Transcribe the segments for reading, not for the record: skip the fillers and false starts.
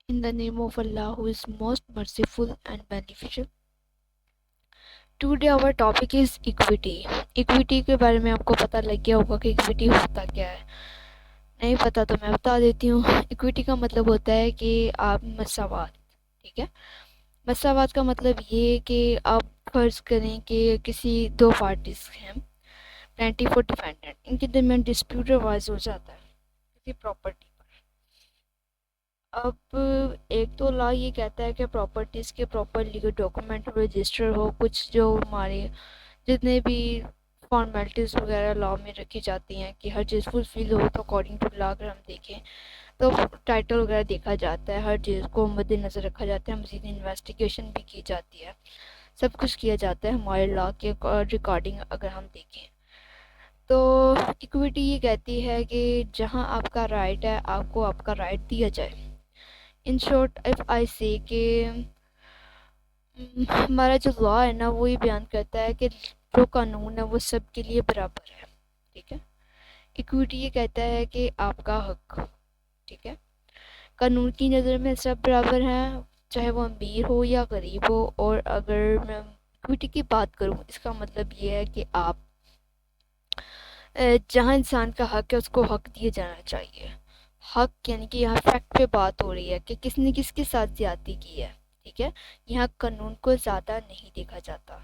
In the name of Allah, who is most merciful and beneficial. Today our topic is equity. Equity के बारे में आपको पता लग गया होगा कि इक्विटी होता क्या है। नहीं पता तो मैं बता देती हूँ। इक्विटी का मतलब होता है कि आप मसावात, ठीक है। मसावात का मतलब ये है कि आप फर्ज करें कि किसी दो पार्टीज हैं, प्लेंटी फॉर डिफेंडेंट, इनके दरमियान डिस्प्यूट वाइज हो जाता है किसी प्रॉपर्टी। अब एक तो लॉ ये कहता है कि प्रॉपर्टीज़ के प्रॉपर लीगल डॉक्यूमेंट रजिस्टर हो, कुछ जो हमारे जितने भी फॉर्मेलिटीज़ वगैरह लॉ में रखी जाती हैं कि हर चीज़ फुलफिल हो। तो अकॉर्डिंग टू लॉ अगर हम देखें तो टाइटल वगैरह देखा जाता है, हर चीज़ को मद्देनज़र रखा जाता है, मज़ीद इन्वेस्टिगेशन भी की जाती है, सब कुछ किया जाता है हमारे लॉ के रिकॉर्डिंग अगर हम देखें। तो इक्विटी ये कहती है कि जहाँ आपका राइट है आपको आपका राइट दिया जाए। इन शॉर्ट इफ आई से कि हमारा जो लॉ है ना वो ये बयान करता है कि जो कानून है वो सबके लिए बराबर है, ठीक है। इक्विटी ये कहता है कि आपका हक, ठीक है। कानून की नज़र में सब बराबर हैं, चाहे वो अमीर हो या गरीब हो। और अगर मैं इक्विटी की बात करूँ इसका मतलब ये है कि आप जहाँ इंसान का हक है उसको हक दिया जाना चाहिए। हक यानी कि यहाँ फैक्ट पे बात हो रही है कि किसने किसके साथ ज्यादती की है, ठीक है। यहाँ कानून को ज़्यादा नहीं देखा जाता,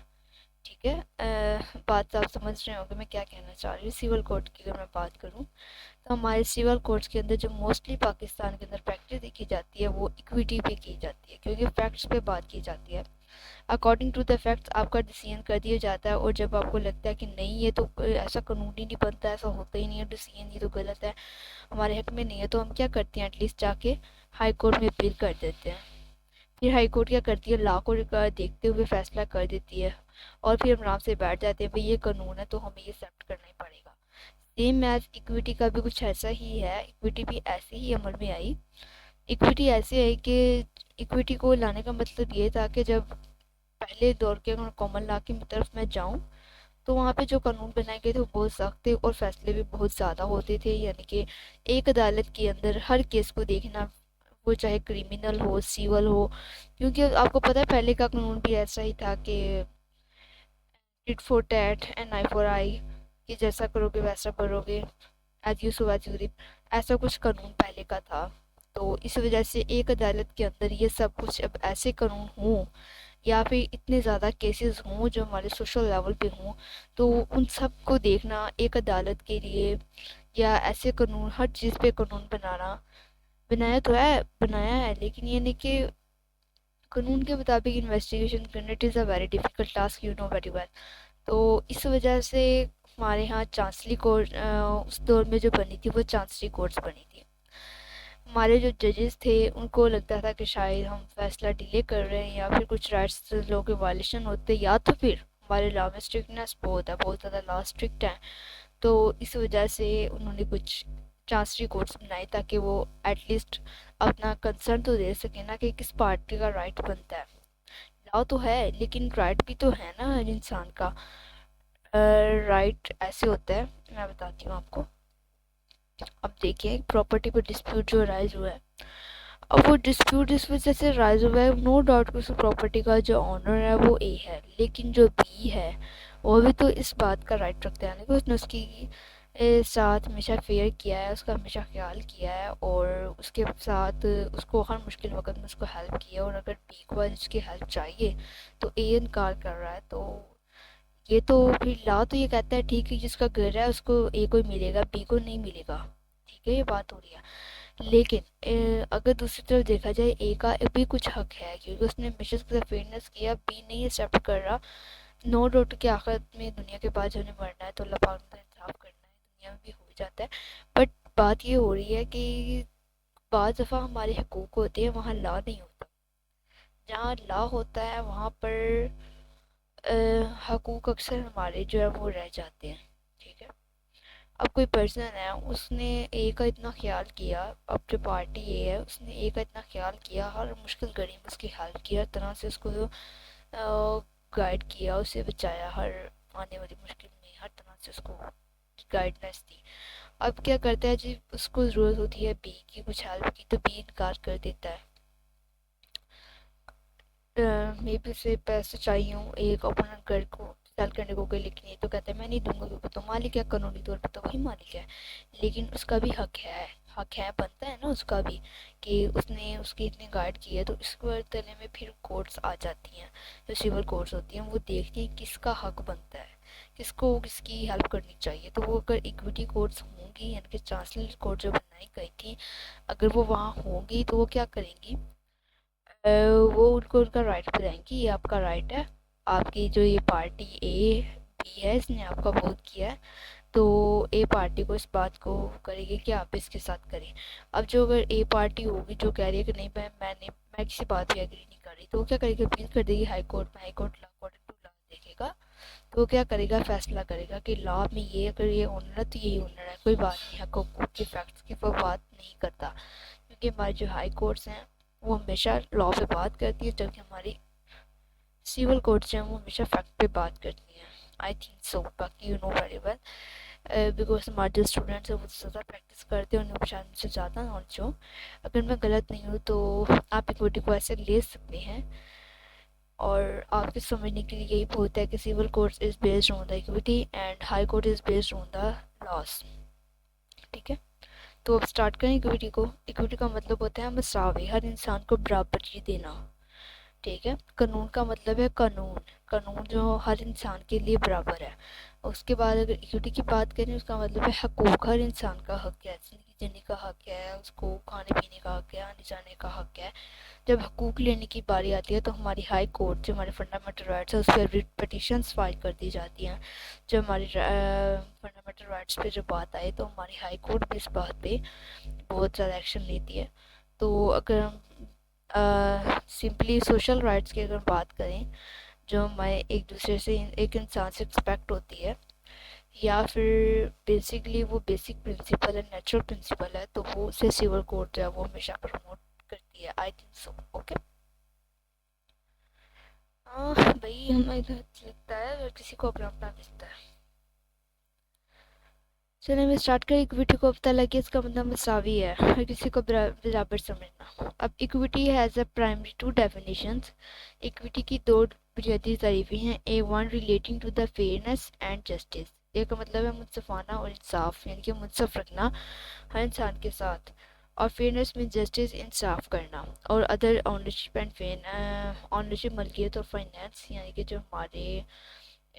ठीक है। बात आप समझ रहे होंगे मैं क्या कहना चाह रही हूँ। सिविल कोर्ट की अगर मैं बात करूँ तो हमारे सिविल कोर्ट्स के अंदर जो मोस्टली पाकिस्तान के अंदर प्रैक्टिस देखी जाती है वो इक्विटी पे की जाती है, क्योंकि फैक्ट्स पे बात की जाती है। अकॉर्डिंग टू द फैक्ट्स आपका डिसीजन कर दिया जाता है। और जब आपको लगता है कि नहीं ये तो ऐसा कानून ही नहीं बनता, ऐसा होता ही नहीं है, डिसीजन ये तो गलत है, हमारे हक में नहीं है, तो हम क्या करते हैं एटलीस्ट जाके हाई कोर्ट में अपील कर देते हैं। फिर हाई कोर्ट क्या करती है, लॉ को देखते हुए फैसला कर देती है। और फिर हम आराम से बैठ जाते हैं भाई ये कानून है तो हमें ये एक्सेप्ट करना ही पड़ेगा। सेम एज इक्विटी का भी कुछ ऐसा ही है। इक्विटी भी ऐसे ही अमल में आई। इक्विटी ऐसे है कि इक्विटी को लाने का मतलब ये था कि जब पहले दौर के अगर कॉमन लॉ की तरफ मैं जाऊँ तो वहाँ पे जो कानून बनाए गए थे वो बहुत सख्त थे और फैसले भी बहुत ज़्यादा होते थे। यानी कि एक अदालत के अंदर हर केस को देखना, वो चाहे क्रिमिनल हो सिविल हो। क्योंकि आपको पता है पहले का कानून भी ऐसा ही था कि tit for tat and eye for eye, कि जैसा करोगे वैसा भरोगे, as you sow as you reap, ऐसा कुछ कानून पहले का था। तो इस वजह से एक अदालत के अंदर ये सब कुछ अब ऐसे कानून हों या फिर इतने ज़्यादा केसेस हों जो हमारे सोशल लेवल पे हों, तो उन सब को देखना एक अदालत के लिए, या ऐसे कानून हर चीज़ पे कानून बनाना, बनाया है लेकिन ये नहीं कि कानून के मुताबिक इन्वेस्टिगेशन करना, it is a very difficult task, you know very well. तो इस वजह से हमारे यहाँ चांसली कोर्ट उस दौर में जो बनी थी वो चांसली कोर्ट्स बनी थी। हमारे जो जजेस थे उनको लगता था कि शायद हम फैसला डिले कर रहे हैं या फिर कुछ राइट्स लोगों के वायलेशन होते, या तो फिर हमारे लॉ में स्ट्रिक्टनेस बहुत है, बहुत ज़्यादा लॉ स्ट्रिक्ट है। तो इस वजह से उन्होंने कुछ चांसरी कोर्ट्स बनाए ताकि वो एटलीस्ट अपना कंसर्न तो दे सके ना कि किस पार्टी का राइट बनता है। लॉ तो है लेकिन राइट भी तो है ना हर इंसान का। राइट ऐसे होता है, मैं बताती हूँ आपको। अब देखिए प्रॉपर्टी पर डिस्प्यूट जो राइज हुआ है, अब वो डिस्प्यूट इस वजह से राइज हुआ है, नो डाउट कि उस प्रॉपर्टी का जो ऑनर है वो ए है, लेकिन जो बी है वो भी तो इस बात का राइट रखता है ना कि उसने उसकी साथ हमेशा फेयर किया है, उसका हमेशा ख्याल किया है और उसके साथ उसको हर मुश्किल वक्त में उसको हेल्प किया। और अगर बी को आज उसकी हेल्प चाहिए तो ए इनकार कर रहा है, तो ये तो फिर लॉ तो ये कहता है ठीक है जिसका घर है उसको ए को ही मिलेगा, बी को नहीं मिलेगा, ठीक है, ये बात हो रही है। लेकिन अगर दूसरी तरफ देखा जाए ए का भी कुछ हक है क्योंकि उसने हमेशा उसके साथ फेयरनेस किया, बी नहीं एक्सेप्ट कर रहा। नो डाउट के आखिर में दुनिया के बाद जब मरना है तो अल्लाह पाक ने इंसाफ करना है, दुनिया में भी हो जाता है। बट बात ये हो रही है कि बाद दफ़ा हमारे हकूक़ होते हैं वहाँ लॉ नहीं होता। जहाँ लॉ होता है वहाँ पर हकूक़ अक्सर हमारे जो है वो रह जाते हैं, ठीक है। अब कोई पर्सन है उसने ए का इतना ख्याल किया, अब जो पार्टी ए है उसने ए का इतना ख्याल किया, हर मुश्किल घड़ी में उसकी हेल्प किया, हर तरह से उसको गाइड किया, उसे बचाया, हर आने वाली मुश्किल में हर तरह से उसको गाइडनेस दी। अब क्या करता है जी, उसको ज़रूरत होती है बी की कुछ हेल्प की तो बी इनकार कर देता है। मे बी उसे पैसे चाहिए हों एक अपना घर को सेल करने को कोई, लेकिन ये तो कहता है मैं नहीं दूंगा क्योंकि तो मालिक है, कानूनी तौर पर तो वही मालिक है। लेकिन उसका भी हक है बनता है ना उसका भी, कि उसने उसकी इतनी गाइड की है। तो इसके बदले में फिर कोर्ट्स आ जाती हैं, जो सिविल कोर्ट्स होती हैं वो देखती हैं किसका हक बनता है, किसको किसकी हेल्प करनी चाहिए। तो वो अगर इक्विटी कोर्ट्स होंगी, यानी कि चांसलर कोर्ट जो बनाई गई थी, अगर वो वहाँ होंगी तो वो क्या करेंगी, वो उनको उनका राइट बताएंगी, ये आपका राइट है, आपकी जो ये पार्टी ए बी है इसने आपका वोट किया है, तो ए पार्टी को इस बात को करेगी कि आप इसके साथ करें। अब जो अगर ए पार्टी होगी जो कह रही है कि नहीं मैं किसी बात पे एग्री नहीं कर रही, तो वो क्या करेगी, अपील कर देगी हाई कोर्ट में। High court law according to law देखेगा, तो वो क्या करेगा, फैसला करेगा कि लॉ में ये अगर ये ओनर है तो यही ओनर है, कोई बात नहीं, हक हकूक के फैक्ट्स की वो बात नहीं करता। क्योंकि हमारी जो हाई कोर्ट्स हैं वो हमेशा लॉ पे बात करती है, जबकि हमारी सिविल कोर्ट्स जो हैं वो हमेशा फैक्ट पे बात करती हैं। आई थिंक सो, बाकी you know very well, because हमारे जो स्टूडेंट्स हैं वो ज़्यादा प्रैक्टिस करते हैं, उन्हें शायद मुझसे ज़्यादा नॉलेज हो। अगर मैं गलत नहीं हूँ तो आप इक्विटी को ऐसे ले सकते हैं, और आपके समझने के लिए यही होता है कि civil courts is based on the equity and high court is based on the laws. ठीक है, तो अब स्टार्ट करें इक्विटी को। इक्विटी का मतलब होता है मसावी, हर इंसान को बराबरी देना। ठीक है, कानून का मतलब है कानून, कानून जो हर इंसान के लिए बराबर है। उसके बाद अगर इक्विटी की बात करें, उसका मतलब है हकूक, हर इंसान का हक है, जिंदगी जीने का हक है, उसको खाने पीने का हक है, आने जाने का हक है। जब हकूक लेने की बारी आती है तो हमारी हाई कोर्ट जो हमारे फंडामेंटल राइट्स है उस पर रिट पटिशंस फाइल कर दी जाती हैं। जब हमारी फंडामेंटल राइट्स पे जब बात आए तो हमारी हाई कोर्ट भी इस बात पे बहुत ज़्यादा एक्शन लेती है। तो अगर हम सिंपली सोशल राइट्स की अगर बात करें, जो हमारे एक दूसरे से एक इंसान से एक्सपेक्ट होती है, या फिर बेसिकली वो बेसिक प्रिंसिपल है, नेचुरल प्रिंसिपल है, तो वो उसे सिविल कोर्ट जो है वो हमेशा प्रमोट करती है। I think so, okay. हाँ भाई, हमें इधर लिखता है अगर किसी को अपना अपना दिखता है। चलिए मैं स्टार्ट करें। इक्विटी को पता लगे इसका मतलब मसावी है, हर किसी को बराबर समझना। अब equity has a primary two definitions. Equity की दो बुनियादी तारीफें हैं, a one relating to the fairness and justice. एक का मतलब है मुनसफाना और इंसाफ, यानी कि मुनसफ रखना हर इंसान के साथ, और फेयरनेस में जस्टिस इंसाफ करना। और other ownership and fair, ownership मलकियत और फाइनेंस, यानी कि जो हमारे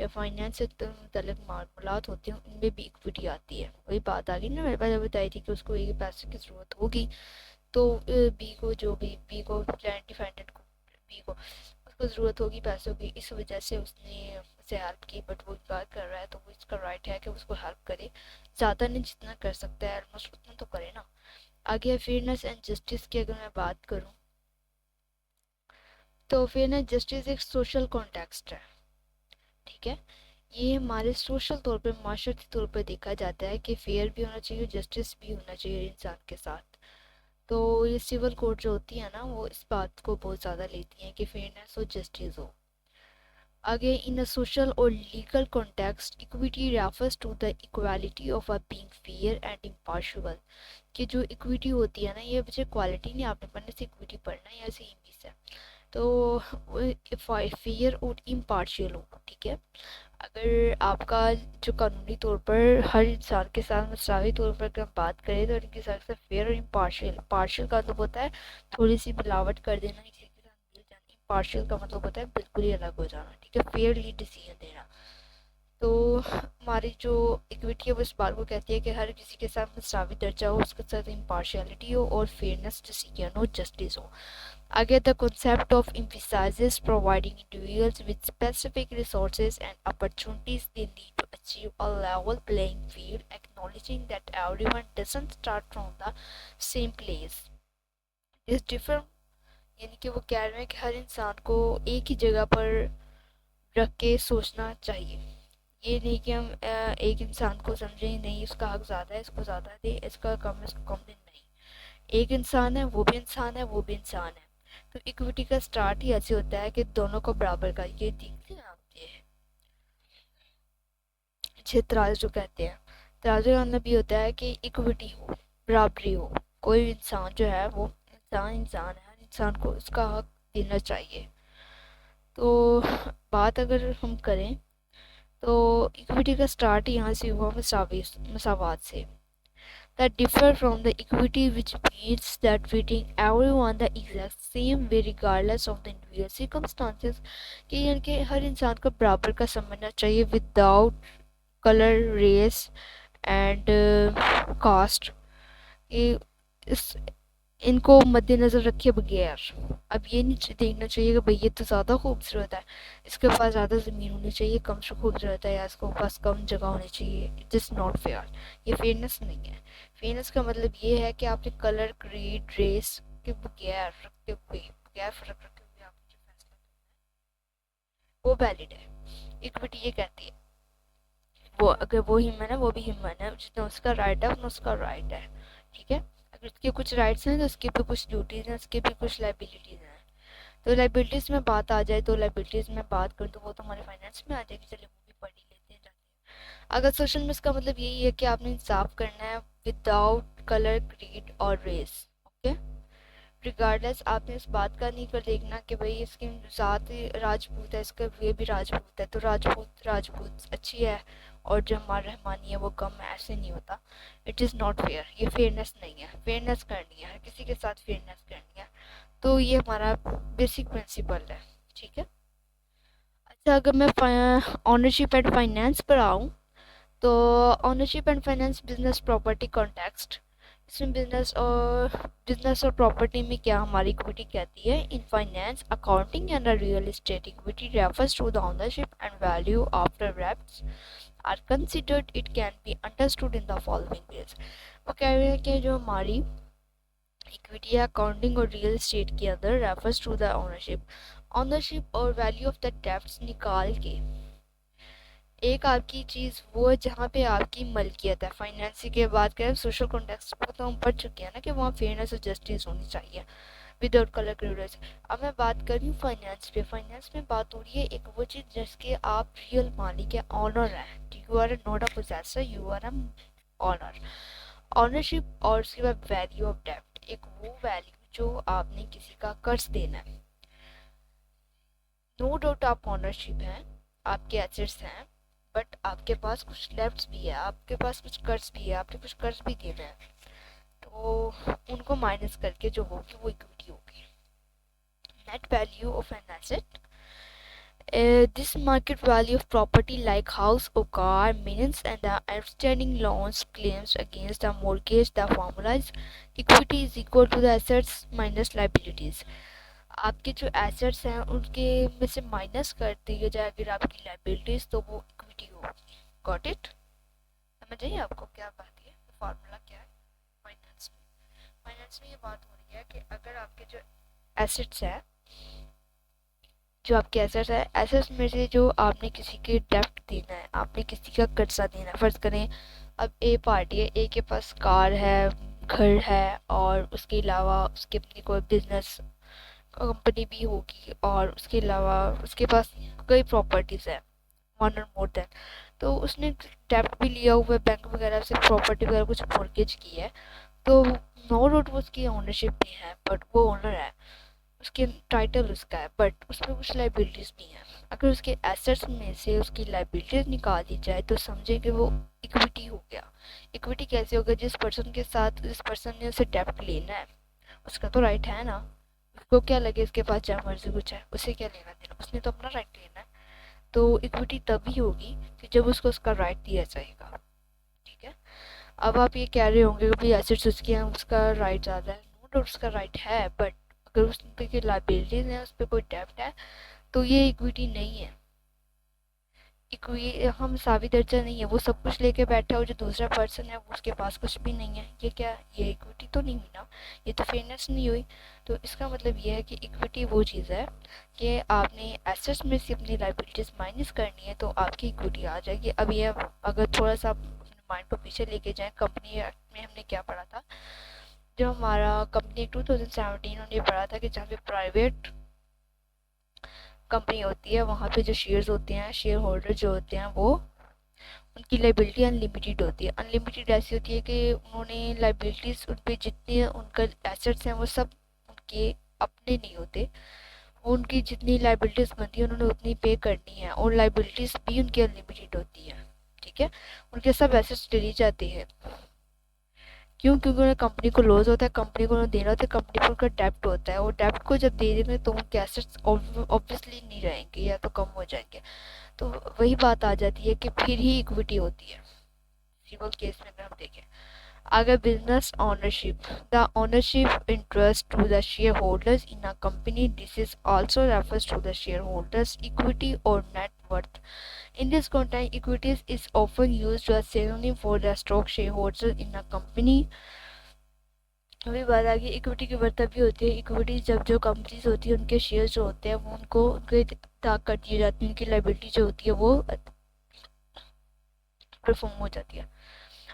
फाइनेंस से मुतल्लिक मामलात होते हैं उनमें भी इक्विटी आती है। वही बात आ गई ना, मेरे पहले बताई थी कि उसको एक पैसे की ज़रूरत होगी, तो बी को जो भी बी को क्लाइंट डिफेंडेंट को बी को उसको ज़रूरत होगी पैसों की, इस वजह से उसने उसे हेल्प की, बट वो इनकार कर रहा है, तो वो इसका राइट है कि उसको हेल्प करे। ज़्यादा नहीं, जितना कर सकता है ऑलमोस्ट उतना तो करे ना। आगे फेयरनेस एंड जस्टिस की अगर मैं बात करूँ, तो फेयरनेस जस्टिस एक सोशल कॉन्टेक्स्ट है। ठीक है, ये हमारे सोशल तौर पर, माशरती तौर पर देखा जाता है कि फेयर भी होना चाहिए, जस्टिस भी होना चाहिए इंसान के साथ। तो ये सिविल कोर्ट जो होती है ना वो इस बात को बहुत ज़्यादा लेती हैं कि फेयरनेस और जस्टिस हो। आगे, इन अ सोशल और legal context equity refers to the equality of a being fair and impartial. कि जो इक्विटी होती है ना, ये बच्चे क्वालिटी नहीं आपने पढ़ने से इक्विटी पढ़ना है, या ऐसे इंग्लिश है, तो फेयर और इम्पार्शियल हो। ठीक है, अगर आपका जो कानूनी तौर पर हर इंसान के साथ मसावी तौर पर अगर हम बात करें, तो इनके साथ फेयर और इम्पार्शियल। पार्शियल का मतलब होता है थोड़ी सी मिलावट कर देना किसी के साथ मिल जाना, इम्पार्शियल का मतलब होता है बिल्कुल ही अलग हो जाना। ठीक है, फेयरली डिसीजन देना। तो हमारी जो इक्विटी है वो इस बात को कहती है कि हर किसी के साथ मसावी दर्जा हो, उसके साथ इम्पार्शियलिटी हो और फेयरनेस डिसीजन हो, जस्टिस हो। Again, the concept of emphasizes providing individuals with specific resources and opportunities they need to achieve a level playing field, acknowledging that everyone doesn't start from the same place. Is different, यानी कि वो कह रहे हैं कि हर इंसान को एक ही जगह पर रख के सोचना चाहिए। ये नहीं कि हम एक इंसान को समझें नहीं इसका हक ज़्यादा है इसको ज़्यादा दे, इसका कम है इसको कम दे, नहीं। एक इंसान है, वो भी इंसान है, वो भी इंसान है। तो इक्विटी का स्टार्ट ही ऐसे होता है कि दोनों को बराबर का, ये देखते हैं आप, ये तराजू जो कहते हैं, तराजू का मतलब ये होता है कि इक्विटी हो, बराबरी हो। कोई इंसान जो है वो इंसान इंसान है, हर इंसान को उसका हक देना चाहिए। तो बात अगर हम करें तो इक्विटी का स्टार्ट यहाँ से हुआ मसावात से, that differ from the equity which means that treating everyone the exact same way regardless of the individual circumstances, कि यानी कि हर इंसान को बराबर का समझना चाहिए without colour, race and caste, ये इस इनको मद्देनज़र रखे बगैर। अब ये नहीं देखना चाहिए कि भाई ये तो ज़्यादा खूबसूरत है, इसके पास ज़्यादा ज़मीन होनी चाहिए, कम से खूबसूरत है, या इसके पास कम जगह होनी चाहिए। इट इज़ नॉट फेयर, ये फेयरनेस नहीं है। फेयरनेस का मतलब ये है कि आपने कलर, क्रीड, रेस के बगैर रखते हुए, बगैर फ़र्क रखे हुए आपने जो फैसला करना है वो वैलिड है। इक्विटी ये कहती है वो अगर वो ह्यूमन है वो भी ह्यूमन है, जितना उसका राइट है उतना उसका राइट है, ठीक है। अगर उसके कुछ राइट्स हैं तो उसके भी कुछ ड्यूटीज़ हैं, उसके भी कुछ लाइबिलिटीज़ हैं। तो लाइबिलिटीज़ में बात आ जाए तो लाइबिलिटीज़ में बात करूँ तो वो तो हमारे फाइनेंस में आ जाएगी, चलिए वो भी पढ़ ही लेते हैं जाते हैं। अगर सोशल में इसका मतलब यही है कि आपने इंसाफ करना है विदाउट कलर, क्रीड और रेस, ओके। रिगार्डलेस आपने इस बात का नहीं कर देखना कि भाई इसकी ज़ात राजपूत है, इसका ये भी राजपूत है तो राजपूत अच्छी है और जो हमारा रहमानी है वो कम है, ऐसे नहीं होता। इट इज़ नॉट फेयर, ये फेयरनेस नहीं है। फेयरनेस करनी है, हर किसी के साथ फेयरनेस करनी है, तो ये हमारा बेसिक प्रिंसिपल है, ठीक है। अच्छा, अगर मैं ऑनरशिप एंड फाइनेंस पर आऊँ तो ownership and finance business property context, इसमें बिजनेस और प्रॉपर्टी में क्या हमारी इक्विटी कहती है। In finance, accounting and real estate, equity refers to the ownership and value after reps are considered, it can be understood in the following ways. वो कह रहे हैं कि जो हमारी इक्विटी है अकाउंटिंग और रियल एस्टेट के अंदर रेफर्स टू द ओनरशिप और वैल्यू ऑफ द डेप्ट्स निकाल के, एक आपकी चीज़ वो है जहाँ पे आपकी मलकियत है। फाइनेंस की बात करें, सोशल कॉन्टेक्स्ट को तो हम पढ़ चुके हैं ना कि वहाँ फेयरनेस और जस्टिस होनी चाहिए विदाउट कलर क्रिएटर्स। अब मैं बात कर रही हूँ फाइनेंस पे। फाइनेंस में बात हो रही है एक वो चीज़ जिसके आप रियल मालिक है, ऑनर है। You are not a possessor, you are a owner. Ownership और उसके बाद वैल्यू ऑफ डेप्ट, एक वो वैल्यू जो आपने किसी का कर्ज देना है। नो डाउट आप ऑनरशिप हैं, आपके एसेट्स हैं, बट आपके पास कुछ लेफ्ट भी है, आपके पास कुछ कर्ज भी है, आपने कुछ कर्ज भी देना है, तो उनको माइनस करके जो होगी वो इक्विटी होगी। Net value of an asset, this market value of property like house or car, maintenance and the outstanding loans claims against the mortgage. The formula is equity is equal to the assets minus liabilities. आपके जो assets हैं उनके में से minus कर दिए जाए अगर आपकी लाइबिलिटीज, तो वो इक्विटी होगी। Got it? समझ आइए आपको क्या बात है, फार्मूला क्या है फाइनेंस में। फाइनेंस में ये बात हो रही है कि अगर आपके जो एसेट्स है, जो आपके एसेट्स है, एसेट्स में से जो आपने किसी के डेप्ट देना है, आपने किसी का कर्जा देना है। फ़र्ज़ करें अब ए पार्टी है, ए के पास कार है, घर है और उसके अलावा उसकी अपनी कोई बिजनेस कंपनी भी होगी और उसके अलावा उसके पास कई प्रॉपर्टीज़ है, वन और मोर देन। तो उसने डेप्ट भी लिया हुआ है बैंक वगैरह से, प्रॉपर्टी वगैरह कुछ मॉर्गेज की है, तो नो डाउट वो उसकी ओनरशिप भी है, बट वो ओनर है, उसके टाइटल उसका है, बट उसमें कुछ लाइबिलिटीज़ नहीं है। अगर उसके एसेट्स में से उसकी लाइबिलिटीज़ निकाल दी जाए तो समझे कि वो इक्विटी हो गया। इक्विटी कैसे होगा? जिस पर्सन के साथ जिस पर्सन ने उसे डेप्ट लेना है उसका तो राइट है ना, उसको क्या लगे इसके पास जहाँ मर्जी कुछ है, उसे क्या लेना देना, उसने तो अपना राइट लेना है। तो इक्विटी तभी होगी कि जब उसको उसका राइट दिया जाएगा, ठीक है। अब आप ये कह रहे होंगे कि भाई एसेट्स उसके हैं, उसका राइट ज़्यादा है। नो डाउट उसका राइट है, बट अगर उस पे की लाइबिलिटीज है, उस पर कोई डेप्ट है, तो ये इक्विटी नहीं है। इक्वी हम सावी दर्जा नहीं है, वो सब कुछ लेके बैठा हो, जो दूसरा पर्सन है वो उसके पास कुछ भी नहीं है, ये क्या, ये इक्विटी तो नहीं हुई ना, ये तो फेयरनेस नहीं हुई। तो इसका मतलब ये है कि इक्विटी वो चीज़ है कि आपने एसेट्स में से अपनी लाइबिलिटीज माइनस करनी है तो आपकी इक्विटी आ जाएगी। अब ये अगर थोड़ा सा अपने माइंड को पीछे लेके जाएं, कंपनी एक्ट में हमने क्या पढ़ा था, जो हमारा कंपनी 2017 हमने पढ़ा था कि जहाँ पे प्राइवेट कंपनी होती है वहाँ पे जो शेयर्स होते हैं, शेयर होल्डर जो होते हैं, वो उनकी लाइबिलिटी अनलिमिटेड होती है। अनलिमिटेड ऐसी होती है कि उन्होंने लाइबिलिटीज़ उन पे जितने उनका एसेट्स हैं वो सब उनके अपने नहीं होते, उनकी जितनी लाइबिलिटीज़ बनती है उन्होंने उतनी पे करनी है, और लाइबिलिटीज़ भी उनकी अनलिमिटेड होती है। ठीक है, उनके सब एसेट्स चली जाते हैं। क्यों? क्योंकि उन्हें कंपनी को लॉस होता है, कंपनी को उन्हें देना होता है, कंपनी पर उनका डेब्ट होता है, और डेब्ट को जब दे देंगे तो उनके एसेट्स ऑब्वियसली नहीं रहेंगे या तो कम हो जाएंगे। तो वही बात आ जाती है कि फिर ही इक्विटी होती है सिविल केस में। अगर हम देखें आगे, business ownership, the ownership interest to the share holders in a company, this is also refers to the share holders equity और net worth. In this context, equities is often used as synonym for the stock shareholders in a company. अभी बात आ गई equity की worth भी होती है। Equity जब जो कंपनीज होती है उनके शेयर जो होते हैं वो उनको उनके ताक कर दी जाती है, उनकी लाइबिलिटी जो होती है वो परफॉर्म हो जाती है।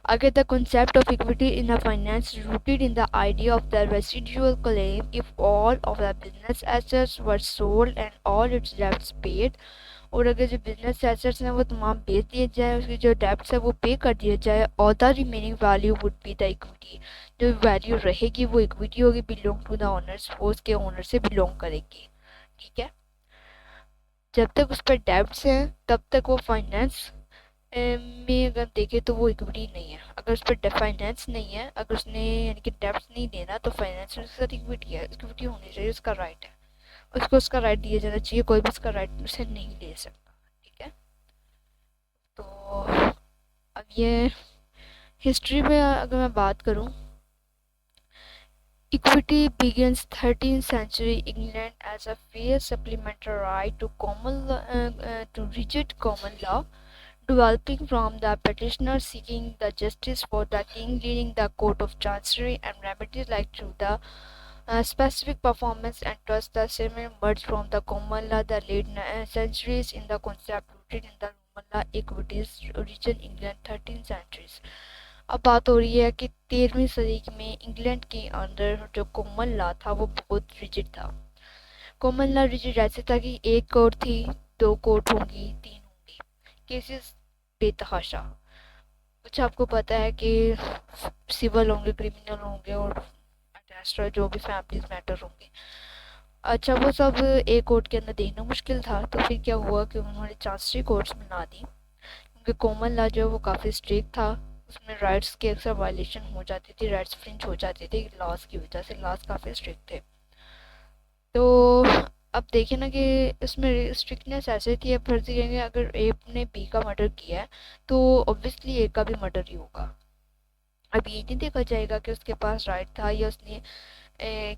आगे, the concept of equity in the finance rooted in the idea of the residual claim if all of the business assets were sold and all its debts paid। और अगर जो बिजनेस एसेट्स हैं वो तमाम बेच दिए जाए, उसकी जो डेब्ट्स है वो पे कर दिया जाए, और the remaining value would be the equity, जो वैल्यू रहेगी वो इक्विटी होगी, बिलोंग टू द ओनर्स, वो उसके ओनर से बिलोंग करेगी। ठीक है, जब तक उस पर डेब्ट्स हैं तब तक वो फाइनेंस में अगर देखें तो वो इक्विटी नहीं है। अगर उस पर फाइनेंस नहीं है, अगर उसने यानी कि डेब्ट्स नहीं देना, तो फाइनेंस में उसके साथ इक्विटी है, इक्विटी होनी चाहिए, उसका राइट है, उसको उसका राइट दिया जाना चाहिए, कोई भी उसका राइट उसे नहीं ले सकता। ठीक है, तो अब ये हिस्ट्री में अगर मैं बात करूं, equity begins 13th century England as a fair supplementary right to to rigid common law, developing from the petitioner seeking the justice for the king, leading the court of chancery and remedies like through the specific performance and trust. The same emerged from the common law the late centuries in the concept rooted in the Roman law equities origin England 13th centuries। अब बात हो रही है कि 13वीं सदी में England के अंदर जो कॉमन लॉ था वो बहुत रिजिड था। कॉमन लॉ रिजिड ऐसे था कि एक कोर्ट थी, दो कोर्ट होंगी, तीन होंगी, केसेस बेतहाशा। कुछ आपको पता है कि सिविल होंगे, क्रिमिनल होंगे, और अटैस्ट्रा जो भी फैमिलीज मैटर होंगे। अच्छा, वो सब एक कोर्ट के अंदर देखना मुश्किल था, तो फिर क्या हुआ कि उन्होंने चांसरी कोर्ट्स बना दी, क्योंकि कॉमन लॉ जो वो काफ़ी स्ट्रिक्ट था, उसमें राइट्स की अक्सर वायलेशन हो जाती थी, राइट्स फ्रिंज हो जाती थी लॉज की वजह से, लॉज काफ़ी स्ट्रिक्ट थे। तो अब देखें ना कि इसमें स्ट्रिक्टनेस ऐसे थी, अब फर्जी कहेंगे अगर ए ने बी का मर्डर किया है तो ऑब्वियसली ए का भी मर्डर ही होगा। अब ये नहीं देखा जाएगा कि उसके पास राइट था या उसने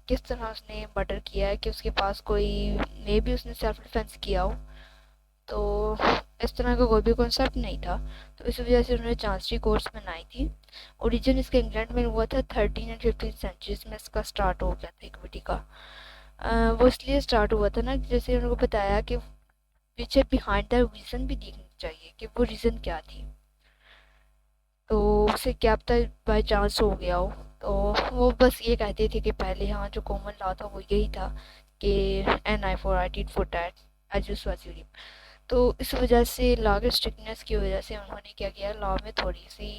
किस तरह उसने मर्डर किया है, कि उसके पास कोई मे भी उसने सेल्फ डिफेंस किया हो, तो इस तरह का कोई भी कॉन्सेप्ट नहीं था। तो इस वजह से उन्होंने चांसरी कोर्ट्स बनाई थी। ओरिजिन इसका इंग्लैंड में हुआ था 13 एंड 15 सेंचुरीज में, इसका स्टार्ट हो गया था इक्विटी का। वो इसलिए स्टार्ट हुआ था ना, जैसे उन्होंने बताया कि पीछे बिहाइंड द रीज़न भी देखनी चाहिए कि वो रीज़न क्या थी, तो उसे क्या पता बाई चांस हो गया हो। तो वो बस ये कहते थे कि पहले यहाँ जो कॉमन लॉ था वो यही था कि an eye for eye, tit for tat, एजुस वाजुरी। तो इस वजह से लॉ के स्ट्रिक्टनेस की वजह से उन्होंने क्या किया, लॉ में थोड़ी सी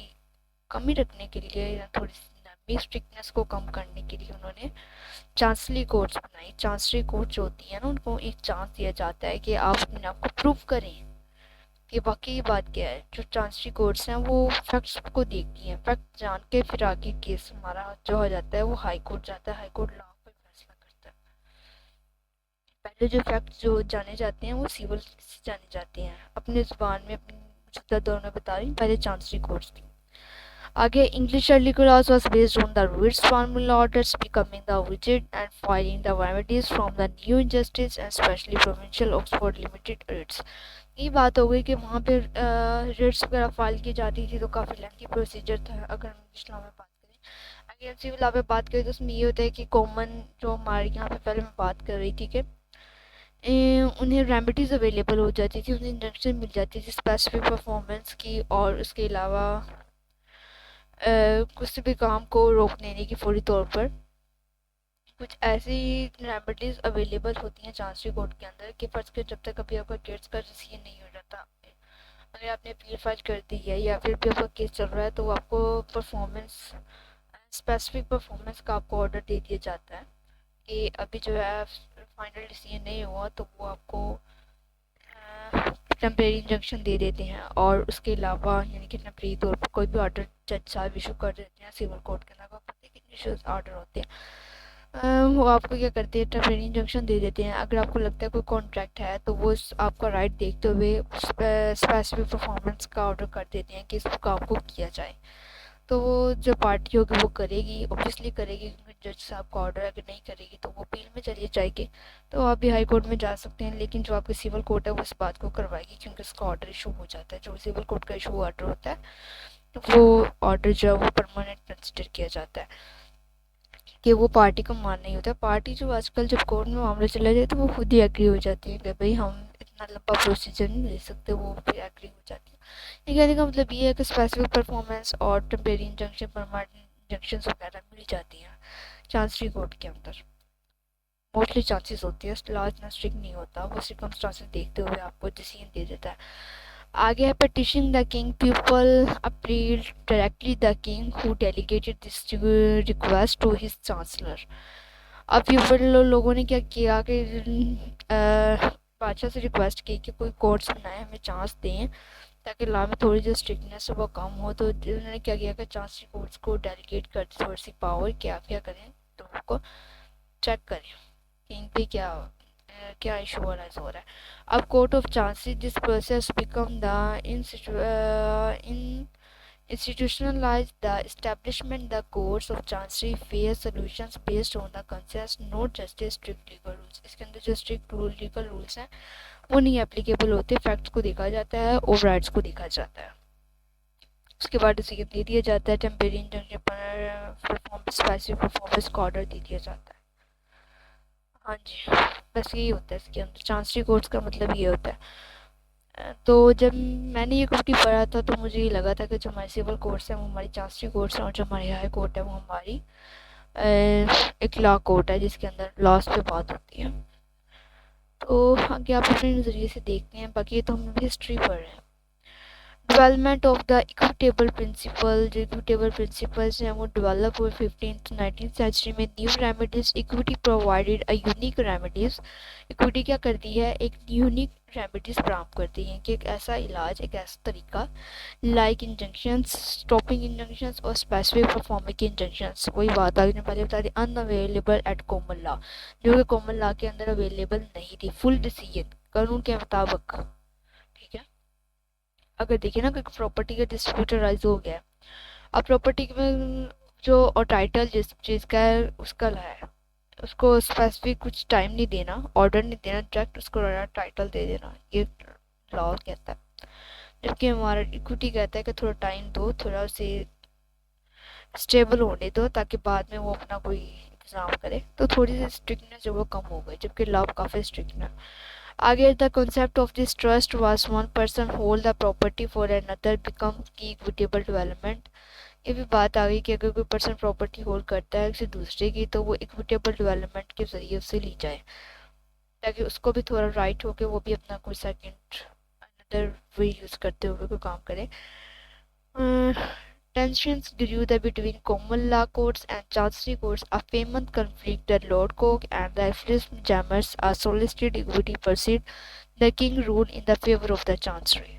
कमी रखने के लिए या थोड़ी सी नमी स्ट्रिक्टनेस को कम करने के लिए उन्होंने चांसली कोर्ट्स बनाई। चांसली कोर्ट जो होती है ना, उनको एक चांस दिया जाता है कि आप अपने आप को प्रूव करें कि वाकई ये बात क्या है। जो चांसली कोर्ट्स हैं वो फैक्ट्स को देखती हैं, फैक्ट जान के फिर आगे केस हमारा जो हो जाता है वो हाई कोर्ट जाता है, हाई कोर्ट लॉ पर फैसला करता है। पहले जो फैक्ट्स जो जाने जाते हैं वो सिविल से जाने जाते हैं, अपने ज़ुबान में अपनी मौजूदा दौर में बता रही हूँ, पहले चांसली कोर्ट्स थी। आगे, English legal laws was based on the Writs formal orders becoming the rigid and filing the remedies from the new injustice and specially provincial Oxford limited writs। ये बात हो गई कि वहाँ पे रिट्स वगैरह फाइल की जाती थी, तो काफ़ी लेंथी प्रोसीजर था। अगर हम इंग्लिश लॉ में बात करें, अगर सिविल लॉ में बात करें तो उसमें ये होता है कि कॉमन जो हमारे यहाँ पे पहले मैं बात कर रही थी कि उन्हें रेमेडीज़ अवेलेबल हो जाती थी, उन्हें इंजंक्शन मिल जाती थी स्पेसिफिक परफॉर्मेंस की, और उसके अलावा किसी भी काम को रोक देने की फौरी तौर पर कुछ ऐसी रेमेडीज अवेलेबल होती हैं चांसरी कोर्ट के अंदर कि फर्ज कर जब तक अभी आपका केस का रिसीव नहीं हो जाता, अगर आपने अपील फाइल कर दी है या फिर भी आपका केस चल रहा है, तो आपको परफॉर्मेंस स्पेसिफिक परफॉर्मेंस का आपको ऑर्डर दे दिया जाता है कि अभी जो है फाइनल डिसीजन नहीं हुआ तो वो आपको टेम्परेरी इंजंक्शन दे देते हैं, और उसके अलावा यानी कि टेम्परेरी तौर पर कोई भी ऑर्डर जज साहब इशू कर देते हैं सिविल कोर्ट के अंदर, आपको पता है कितने ऑर्डर होते हैं। वो आपको क्या करते हैं, टेम्परेरी इंजंक्शन दे देते हैं। अगर आपको लगता है कोई कॉन्ट्रैक्ट है तो वो आपका राइट देखते हुए स्पेसिफिक परफॉर्मेंस का ऑर्डर कर देते हैं कि इस काम को किया जाए। तो वो जो पार्टी होगी वो करेगी, ऑब्वियसली करेगी, क्योंकि जज साहब का ऑर्डर अगर नहीं करेगी तो वो अपील में चली जाएगी। तो आप भी हाई कोर्ट में जा सकते हैं, लेकिन जो आपकी सिविल कोर्ट है वो इस बात को करवाएगी, क्योंकि उसका ऑर्डर इशू हो जाता है। जो सिविल कोर्ट का इशू ऑर्डर होता है तो वो ऑर्डर जो है वो परमानेंट कंसिडर किया जाता है, कि वो पार्टी को मानना ही होता है। पार्टी जो आजकल जब कोर्ट में मामले चला जाए तो वो खुद ही एग्री हो जाती है कि भाई हम इतना लंबा प्रोसीजर नहीं ले सकते, वो फिर एग्री हो जाती है। ये कहने का मतलब ये है कि स्पेसिफिक परफॉर्मेंस और टेम्परेरी इंजंक्शन, परमानेंट इंजंक्शन वगैरह मिल जाती हैं चांसरी कोर्ट के अंदर। मोस्टली चांसेस होती है, लार्ज ना स्ट्रिक्ट नहीं होता, वो सर्कमस्टांसेस देखते हुए आपको डिसीजन दे देता है। आगे है petition the king, people appeal directly the king who delegated this request to his chancellor. अब पीपल लोगों ने क्या किया कि बादशाह से रिक्वेस्ट की कि कोई कोर्ट्स बनाए, हमें चांस दें ताकि लॉ में थोड़ी जो स्ट्रिक्टनेस है वो कम हो। तो उन्होंने क्या किया कि चांसरी कोर्ट्स को डेलीगेट कर दी थोड़ी सी पावर, क्या क्या करें तो उनको चेक करें किंग पे क्या क्या इशू राइज हो रहा है। अब court of chancery this process become the in institutionalize the establishment the courts of chancery fair solutions based on the consensus, not just a strict legal rules। इसके अंदर जो strict legal rules हैं वो नहीं एप्लीकेबल होते, facts को देखा जाता है और राइट्स को देखा जाता है। उसके बाद डिसीजन दे दिया जाता है, टेम्परेरी इंजंक्शन पर परफॉर्मेंस, स्पेसिफिक परफॉर्मेंस का ऑर्डर दे दिया जाता है। हाँ जी, बस यही होता है इसके अंदर, चांसरी कोर्ट्स का मतलब ये होता है। तो जब मैंने ये कमिटी पढ़ा था तो मुझे ये लगा था कि जो हमारे सिविल कोर्ट्स हैं वो हमारी चांसरी कोर्ट्स हैं, और जो हमारी हाई कोर्ट है वो हमारी एक लॉ कोर्ट है जिसके अंदर लॉस पे बात होती है। तो आगे आप अपने नज़रिए से देखते हैं, बाकी ये तो हम हिस्ट्री पढ़ रहे हैं। Development of the equitable principle, जो इक्विटेबल प्रिंसिपल्स हैं वो डेवलप हुए 15th-19th सेंचुरी में। New remedies, equity provided a unique remedies. Equity क्या करती है, एक यूनिक रेमेडीज फराहम करती है कि एक ऐसा इलाज, एक ऐसा तरीका, लाइक इंजंक्शंस, स्टॉपिंग इंजंक्शंस और स्पेसिफिक परफॉर्मिंग इंजंक्शंस। वही बात आपने पहले बता दी, अनअवेलेबल एट कॉमन लॉ, जो कि कॉमन लॉ के अंदर अवेलेबल नहीं थी। फुल डिसीजन कानून के मुताबिक, ठीक है। अगर देखिए ना कि प्रॉपर्टी का डिस्प्यूट राइज हो गया, अब प्रॉपर्टी में जो और टाइटल जिस चीज़ का है उसका है, उसको स्पेसिफिक कुछ टाइम नहीं देना, ऑर्डर नहीं देना, डायरेक्ट उसको टाइटल दे देना, ये लॉ कहता है। जबकि हमारा इक्विटी कहता है कि थोड़ा टाइम दो, थोड़ा उसे स्टेबल होने दो ताकि बाद में वो अपना कोई एग्ज़ाम करे। तो थोड़ी सी स्ट्रिक्टनेस जो वो कम हो गई, जबकि लॉ काफ़ी स्ट्रिक्ट है। आगे the concept of this trust was one person hold the property for another become की equitable development। ये भी बात आ गई कि अगर कोई पर्सन प्रॉपर्टी होल्ड करता है किसी दूसरे की तो वो इक्विटेबल डेवलपमेंट के जरिए उससे ली जाए, ताकि उसको भी थोड़ा राइट हो के वो भी अपना कोई सेकंड अनदर वे यूज़ करते हुए कोई काम करे। Tensions grew between common law courts and chancery courts. A famous conflict that Lord Coke and the Phyllis Jammers are solicited equity proceed. The king ruled in the favor of the chancery।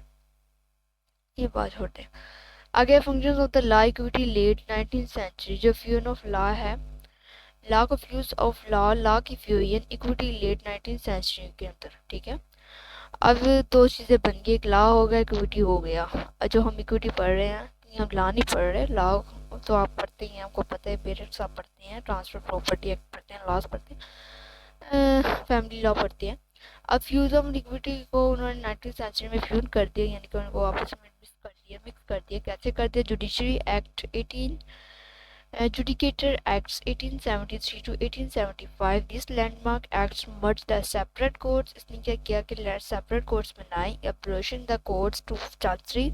ये बात छोड़ते हैं। आगे functions of the law equity late 19th century, जो fusion of law है, law का fuse of law, law की fusion, equity late 19th century के अंदर, ठीक है। अब दो चीज़ें बन गई, एक लॉ हो गया, इक्विटी हो गया। और जो हम इक्विटी पढ़ रहे हैं, हम लॉ नहीं पढ़ रहे, लॉ तो आप पढ़ते हैं, आपको पता है, पेरेंट्स आप पढ़ते हैं, ट्रांसफर प्रॉपर्टी एक्ट पढ़ते हैं, लॉज पढ़ते हैं, फैमिली लॉ पढ़ते हैं। अब फ्यूज ऑफ इक्विटी को उन्होंने 19th सेंचुरी में फ्यूज कर दिया, यानी कि उनको आपस में मिक्स कर दिया। कैसे कर दिया, judiciary act 18 Judicature Acts 1873 to 1875, these landmark acts merged the separate courts। इसने क्या किया कि सेपरेट कोर्ट्स बनाए। Abolishing the courts to chancery,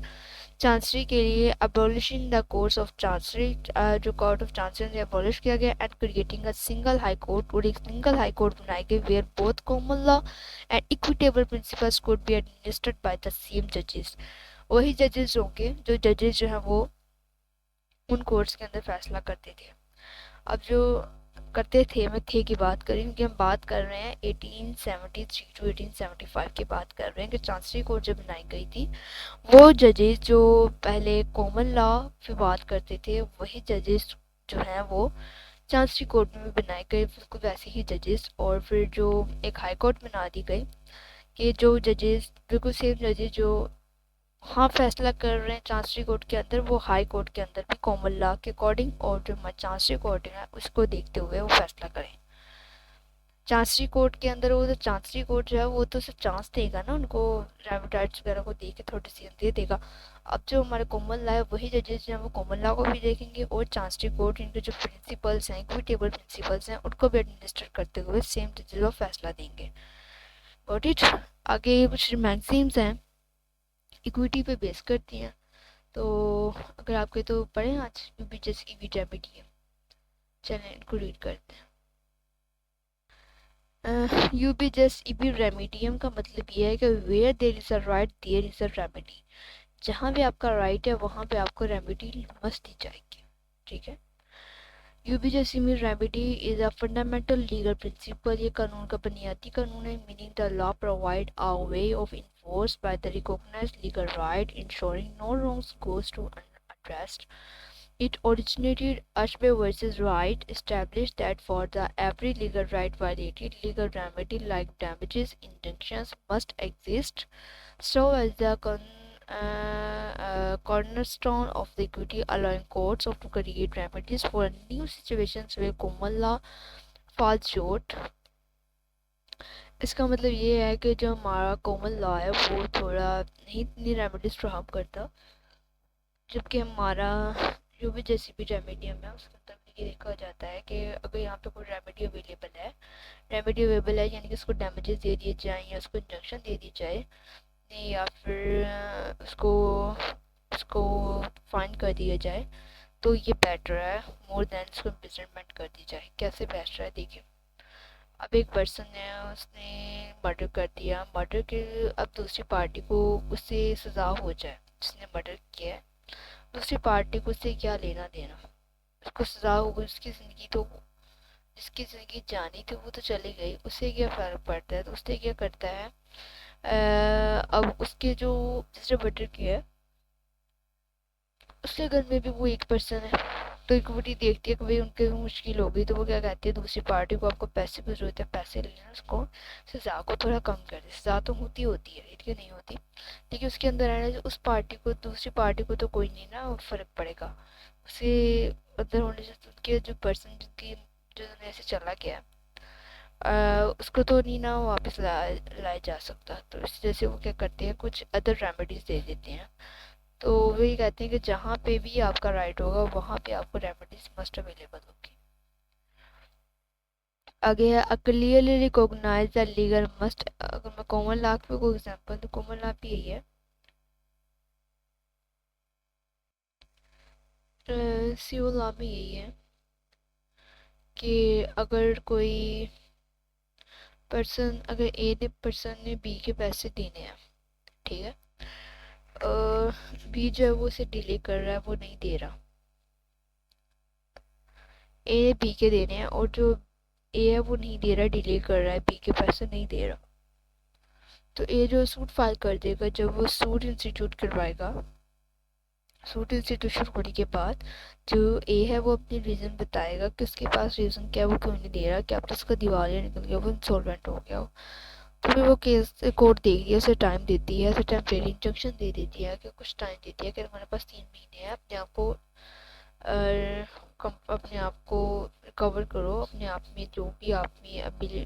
chancery के लिए abolishing the courts of chancery, जो कोर्ट ऑफ चांसरी ने abolish किया गया, and creating a single high court, और एक सिंगल हाई कोर्ट बनाई गई where both common law and equitable principles could be administered by the same judges। वही जजेस होंगे, जो जजेस जो हैं वो उन कोर्ट्स के अंदर फैसला करते थे। अब जो करते थे, मैं थे की बात करी क्योंकि हम बात कर रहे हैं 1873 टू 1875 की बात कर रहे हैं कि चांसरी कोर्ट जब बनाई गई थी, वो जजेस जो पहले कॉमन लॉ पे बात करते थे वही जजेस जो हैं वो चांसरी कोर्ट में भी बनाए गए, बिल्कुल वैसे ही जजेस। और फिर जो एक हाई कोर्ट बना दी गई कि जो जजेस बिल्कुल सेम जजेस जो हाँ फैसला कर रहे हैं चांसरी कोर्ट के अंदर, वो हाई कोर्ट के अंदर भी कॉमन लॉ के अकॉर्डिंग और जो चांसरी कोर्ट है उसको देखते हुए वो फैसला करें। चांसरी कोर्ट के अंदर वो जो चांसरी कोर्ट जो है वो तो सिर्फ चांस देगा ना उनको, रेमिडाइट्स वगैरह को देख के थोड़ी सी दे देगा। अब जो हमारे कॉमन लॉ है वही जजेस जो है वो कॉमन लॉ को भी देखेंगे और चांसरी कोर्ट इनके जो प्रिंसिपल्स हैं, इक्विटेबल प्रिंसिपल्स हैं, उनको भी एडमिनिस्टर करते हुए सेम जजेस वो फैसला देंगे। Got it. आगे कुछ मैगजीम्स हैं इक्विटी पे बेस करती हैं, तो अगर आपके तो पढ़े आज यूबी जैसे ईवी रेमेडियम, चलें इनको रीड करते हैं। यूबी जस्ट ईवी रेमेडियम का मतलब ये है कि where there is a right there is a remedy. जहाँ भी आपका राइट है वहाँ पे आपको रेमेडी मस्ट दी जाएगी, ठीक है। Ubi jus ibi remedy is a fundamental legal principle, ये कानून का बुनियादी कानून है। Meaning the law provide a way of enforce by the recognised legal right insuring no wrongs goes to unaddressed. It originated Ashby versus Wright, established that for the every legal right violated, legal remedy like damages, injunctions must exist. So as the cornerstone of the equity, allowing courts of to create remedies for new situations where common law falls short. इसका मतलब ये है कि जो हमारा common law है वो थोड़ा नहीं इतनी रेमेडीज फ्राहम करता, जबकि हमारा जो भी जैसी भी रेमेडियम है उसके अंदर ये देखा जाता है कि अगर यहाँ पे कोई रेमेडी अवेलेबल है यानी कि उसको डैमेजेस दे दिए जाए या उसको इंजेक्शन दे दी जाए, या फिर उसको उसको फाइन कर दिया जाए, तो ये बेटर है मोर देन उसको इम्प्रिजनमेंट कर दी जाए। कैसे बेटर है देखिए, अब एक पर्सन है उसने मर्डर कर दिया, मर्डर के अब दूसरी पार्टी को उससे सज़ा हो जाए, जिसने मर्डर किया है दूसरी पार्टी को उससे क्या लेना देना, उसको सज़ा हो गई, उसकी ज़िंदगी तो जिसकी ज़िंदगी जानी थी वो तो चली गई, उससे क्या फ़र्क पड़ता है। तो उससे क्या करता है, अब उसके जो जिसने मर्डर किया है उसके घर में भी वो एक पर्सन है, तो इक्विटी देखती है कि भाई उनके मुश्किल हो गई, तो वो क्या कहती है दूसरी पार्टी को, आपको पैसे की जरूरत है, पैसे ले लेना, उसको सज़ा को थोड़ा कम कर दे। सज़ा तो होती होती है, इसलिए नहीं होती, लेकिन उसके अंदर है ना उस पार्टी को दूसरी पार्टी को तो कोई नहीं ना फ़र्क पड़ेगा, उसे अंदर होने से उनके जो पर्सन जिनकी जो दुनिया से चला गया उसको तो नहीं ना वापस लाया जा सकता। तो इस वजह से वो क्या करते हैं कुछ अदर रेमेडीज दे देते हैं। तो वही कहते हैं कि जहाँ पे भी आपका राइट होगा वहाँ पे आपको रेमेडीज मस्ट अवेलेबल होगी। आगे है a clearly recognise the legal must. अगर मैं कॉमन लॉ पे कोई एग्जांपल तो कॉमन लॉ पे यही है, सिविल लॉ में यही है कि अगर कोई पर्सन, अगर ए ने पर्सन ने बी के पैसे देने हैं, ठीक है, बी जो है वो उसे डिले कर रहा है, वो नहीं दे रहा, ए ने बी के देने हैं और जो ए है वो नहीं दे रहा, डिले कर रहा है, बी के पैसे नहीं दे रहा, तो ए जो सूट फाइल कर देगा, जब वो सूट इंस्टीट्यूट करवाएगा, सूट इंस्टीट्यूशन होने के बाद जो ए है वो अपनी रीज़न बताएगा कि उसके पास रीज़न क्या है, वो क्यों नहीं दे रहा, क्या तो उसका दिवालिया निकल गया, वो इंसॉल्वेंट हो गया हो, तो फिर वो केस कोर्ट देखती है, उसे टाइम देती है, उसे टेम्परेरी इंजंक्शन दे देती है कि कुछ टाइम देती है कि हमारे पास 3 महीने हैं, अपने आप को अपने आप को रिकवर करो, अपने आप में जो भी आप में अभी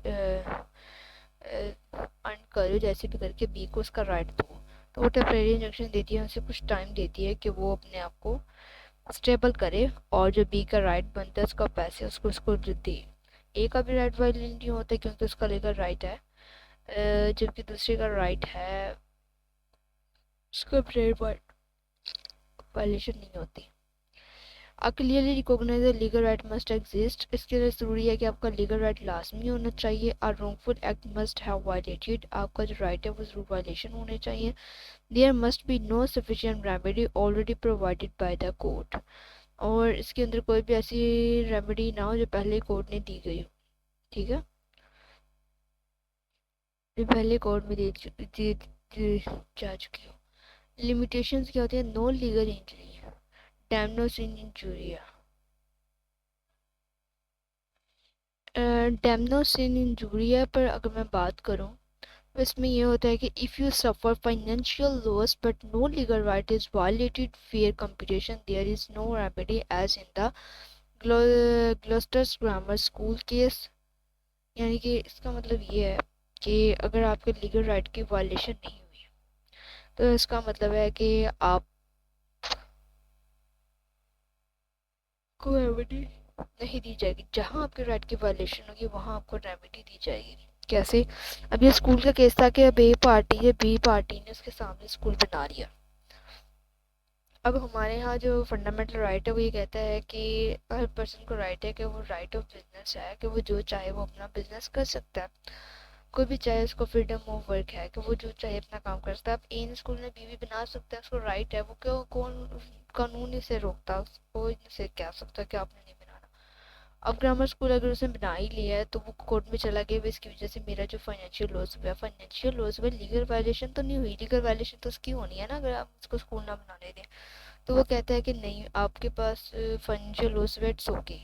अर्न करो, जैसे भी करके बी को उसका राइट दो। तो वो टेम्परेरी इंजेक्शन देती है, उसे कुछ टाइम देती है कि वो अपने आप को स्टेबल करे और जो बी का राइट बनता है उसका पैसे उसको उसको दे। ए का भी राइट वायलेट नहीं होता क्योंकि उसका लीगल राइट है, जबकि दूसरे का राइट है उसका राइट वायलेशन नहीं होती। A clearly recognise legal right must exist, इसके लिए ज़रूरी है कि आपका लीगल राइट लाजमी होना चाहिए। A wrongful act must have violated, आपका जो राइट है वो ज़रूर वायलेशन होने चाहिए। There must be no sufficient remedy already provided by the court, और इसके अंदर कोई भी ऐसी रेमेडी ना हो जो पहले कोर्ट ने दी गई हो, ठीक है, जो पहले कोर्ट में दी जा चुकी हो। लिमिटेशंस क्या होती है? नो लीगल इंजरी, डैमनोस इन इंजूरिया। डैमनोस इन इंजूरिया पर अगर मैं बात करूं तो इसमें ये होता है कि if you suffer financial loss but no legal right is violated fair competition there is no remedy as in the Gloucester's grammar school case. यानी कि इसका मतलब ये है कि अगर आपके लीगल राइट की वायलेशन नहीं हुई तो इसका मतलब है कि आपको रेमेडी नहीं दी जाएगी। जहाँ आपके राइट की वायलेशन होगी वहाँ आपको रेमेडी दी जाएगी। कैसे? अब ये स्कूल का केस था कि अब बी पार्टी ने उसके सामने स्कूल बना लिया। अब हमारे यहाँ जो फंडामेंटल राइट है वो ये कहता है कि हर पर्सन को राइट है कि वो राइट ऑफ बिजनेस है कि वो जो चाहे वो अपना बिजनेस कर सकता है। कोई भी चाहे उसको फ्रीडम ऑफ वर्क है कि वो जो चाहे अपना काम कर सकता है। अब इन स्कूल में बीवी बना सकता है, उसको राइट है, वो क्यों कौन कानून इसे रोकता? उसको इनसे क्या सकता है कि आपने नहीं बनाना। अब ग्रामर स्कूल अगर उसने बना ही लिया है तो वो कोर्ट में चला गया, इसकी वजह से मेरा जो फाइनेंशियल लॉस हुआ, लीगल वायलेशन तो नहीं हुई। लीगल वायलेशन तो उसकी होनी है ना अगर आप उसको स्कूल ना बनाने दें। तो वो कहता है कि नहीं, आपके पास फाइनेंशियल लॉस हुआ, इट्स ओके।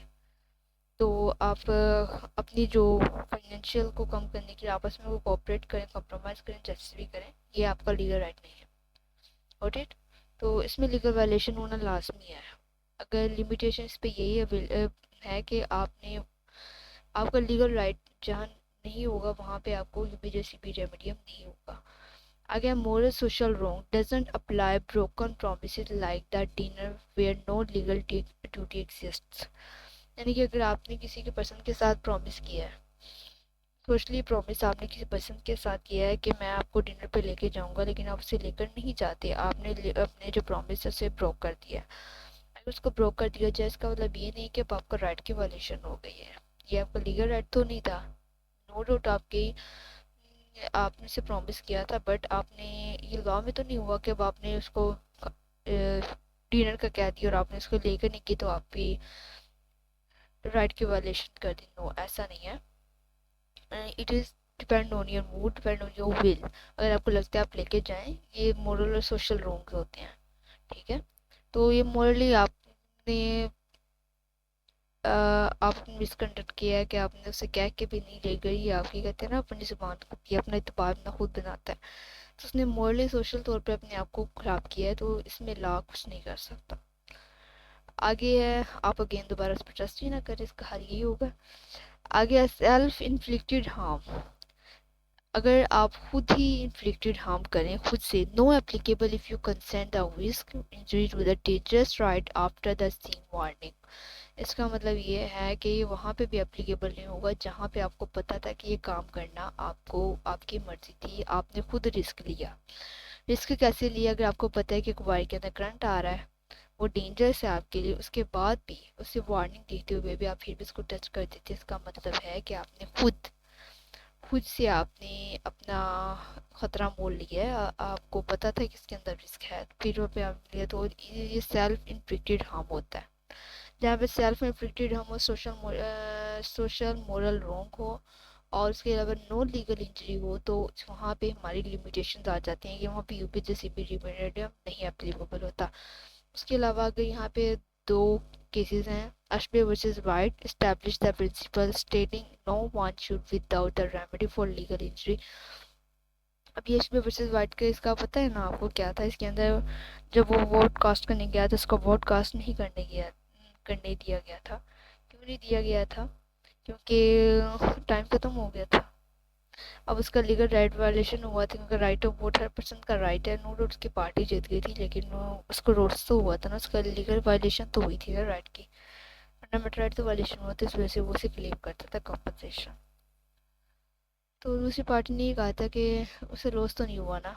तो आप अपनी जो फाइनेंशियल को कम करने के लिए आपस में वो कोऑपरेट करें, कॉम्प्रोमाइज़ करें, जैसे भी करें, ये आपका लीगल राइट नहीं है। Got it? तो इसमें लीगल वायलेशन होना लाजमी है। अगर लिमिटेशन इस पे यही है कि आपने आपका लीगल राइट जहाँ नहीं होगा वहाँ पे आपको यूपीजेसीपी रेमेडियम नहीं होगा। आगे moral social wrong doesn't apply broken promises like that dinner where no legal duty exists. यानी कि अगर आपने किसी के पर्सन के साथ प्रॉमिस किया है, सोशली प्रॉमिस आपने किसी पर्सन के साथ किया है कि मैं आपको डिनर पे लेके जाऊंगा, लेकिन आप उसे लेकर नहीं जाते, आपने अपने जो प्रॉमिस है उसे ब्रोक कर दिया। अगर उसको ब्रोक कर दिया जाए इसका मतलब ये नहीं कि अब आपका राइट की वायलेशन हो गई है। ये आपका लीगल राइट तो नहीं था। नो डाउट आपकी आपने से प्रॉमिस किया था, बट आपने ये लॉ में तो नहीं हुआ कि अब आपने उसको डिनर का कह दिया और आपने उसको लेकर नहीं की तो आपकी राइट की वायलेशन कर दी। नो, ऐसा नहीं है। It is depend on your mood, depend on your will. अगर आपको लगता है आप लेके जाएं, ये मोरल और सोशल रॉन्ग होते हैं, ठीक है। तो ये मोरली आपने आपने मिसकंडक्ट किया है कि आपने उसे कह के भी नहीं ले गई। आपकी कहते हैं ना अपनी जुबान को कि अपना इतबार अपना खुद बनाता है। तो उसने मोरली सोशल तौर पे अपने आप को खराब किया है, तो इसमें लॉ कुछ नहीं कर सकता। आगे है, आप अगेन दोबारा उस पर ट्रस्ट ही ना करें, इसका हल यही होगा। आगे है सेल्फ इन्फ्लिक्टेड हार्म। अगर आप खुद ही इन्फ्लिक्टेड हार्म करें खुद से, no applicable if you consent the risk injury to the teachers right after the seen warning. इसका मतलब ये है कि ये वहाँ पे भी एप्लीकेबल नहीं होगा जहाँ पे आपको पता था कि ये काम करना आपको आपकी मर्जी थी, आपने खुद रिस्क लिया। रिस्क कैसे लिया? अगर आपको पता है कि एक वायर के अंदर करंट आ रहा है, वो डेंजरस है आपके लिए, उसके बाद भी उसे वार्निंग देते हुए भी आप फिर भी उसको टच कर देते, इसका मतलब है कि आपने खुद खुद से आपने अपना खतरा मोल लिया है। आपको पता था कि इसके अंदर रिस्क है, फिर वो पे आप लिया, तो ये सेल्फ इन्फ्लिक्टेड हार्म होता है। जहाँ पे सेल्फ इन्फ्लिक्टेड हार्म हो, सोशल मोरल रॉन्ग हो और उसके अलावा नो लीगल इंजरी हो, तो वहाँ पे हमारी लिमिटेशंस आ जाती हैं कि वहाँ पे यूपी जैसी भी रेमेडियम नहीं एप्लीकेबल होता। उसके अलावा अगर यहाँ पे दो केसेस हैं, Ashby versus White establish the principle stating no one should without the remedy for legal injury. अब ये अशबे वर्सेस वाइट का इसका पता है ना आपको क्या था इसके अंदर? जब वो वोट कास्ट करने गया तो उसको वोट कास्ट नहीं करने दिया गया था। क्यों नहीं दिया गया था? क्योंकि टाइम खत्म हो गया था। अब उसका लीगल राइट वायलेशन हुआ था, क्योंकि right of vote her person का राइट है। नो डाउट उसकी पार्टी जीत गई थी, लेकिन उसको रोड्स तो हुआ था ना, उसका लीगल वायलेशन तो हुई थी ना राइट की। फंडामेंटल राइट तो वायलेशन हुआ था, इस वजह से वो उसे क्लेम करता था कंपनसेशन। तो दूसरी पार्टी ने ये कहा था कि उसे लॉस तो नहीं हुआ ना,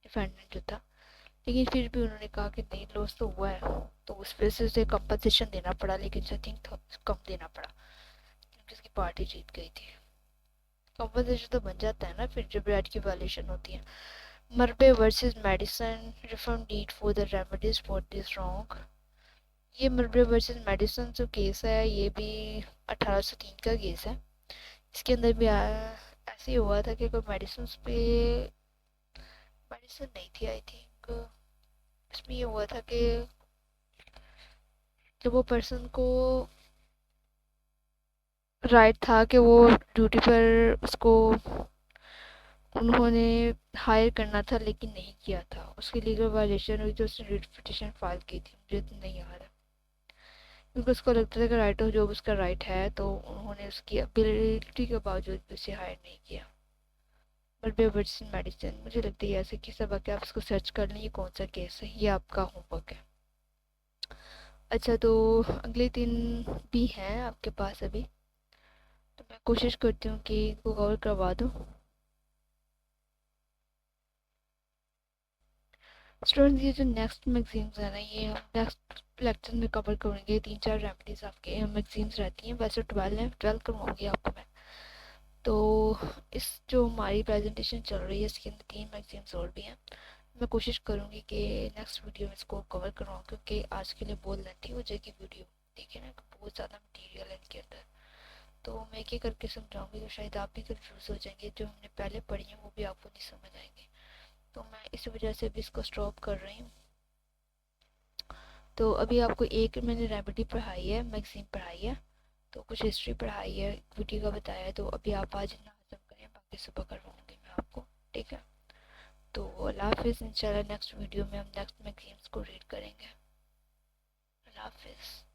डिफेंडेंट जो था, लेकिन फिर भी उन्होंने कहा कि नहीं लॉस तो हुआ है, तो उस वजह से उसे कंपनसेशन देना पड़ा, लेकिन आई थिंक कम देना पड़ा क्योंकि उसकी पार्टी जीत गई थी। कंपनसेशन तो बन जाता है ना फिर जब राइट की वायलेशन होती है। मरबे versus medicine reform need for the remedies for this wrong. ये मर्डर वर्सेस मेडिसन जो केस है ये भी 1803 का केस है। इसके अंदर भी ऐसे ही हुआ था कि कोई मेडिसिन पे, मेडिसिन नहीं थी आई थिंक, इसमें ये हुआ था कि जब वो पर्सन को राइट था कि वो ड्यूटी पर उसको उन्होंने हायर करना था लेकिन नहीं किया था, उसकी लीगल वायलेशन हुई तो उसने रिट पिटिशन फाइल की थी, मुझे तो नहीं याद है, क्योंकि उसको लगता था कि राइट ऑफ जॉब उसका राइट है, तो उन्होंने उसकी एबिलिटी के बावजूद भी उसे हायर नहीं किया। बट बेवर्सन मेडिसिन, मुझे लगता है ऐसे कि सब आके आप इसको सर्च कर लें ये कौन सा केस है, ये आपका होमवर्क है। अच्छा, तो अगले दिन भी हैं आपके पास अभी, तो मैं कोशिश करती हूँ कि इनको कवर करवा दूँ। स्टूडेंट्स, ये जो नेक्स्ट मैगजीन्स है ना, ये हम नेक्स्ट लेक्चर में कवर करेंगे। 3-4 रेमेडीज आपके मैगजीन्स रहती हैं, वैसे 12 हैं, 12 करवाऊँगी आपको मैं। तो इस जो हमारी प्रेजेंटेशन चल रही है इसके अंदर 3 मैगजीन्स और भी हैं। मैं कोशिश करूँगी कि नेक्स्ट वीडियो में इसको कवर करवाऊँ, क्योंकि आज के लिए बहुत लेंथी हो जाएगी वीडियो, ठीक है ना, बहुत ज़्यादा मटीरियल है इनके अंदर। तो मैं एक एक करके समझाऊंगी तो शायद आप भी कंफ्यूज हो जाएंगे, जो हमने पहले पढ़ी है वो भी आपको नहीं समझ आएंगे। तो मैं इस वजह से भी इसको स्टॉप कर रही हूँ। तो अभी आपको एक मैंने रेमेडी पढ़ाई है, मैगजीन पढ़ाई है, तो कुछ हिस्ट्री पढ़ाई है, वीडियो का बताया है, तो अभी आप आज इतना हजम करें, बाकी सुबह करवाऊंगी मैं आपको, ठीक है। तो अल्लाह हाफिज़, इंशाल्लाह नेक्स्ट वीडियो में हम नेक्स्ट मैगजीन्स को रीड करेंगे। अल्लाह हाफिज़।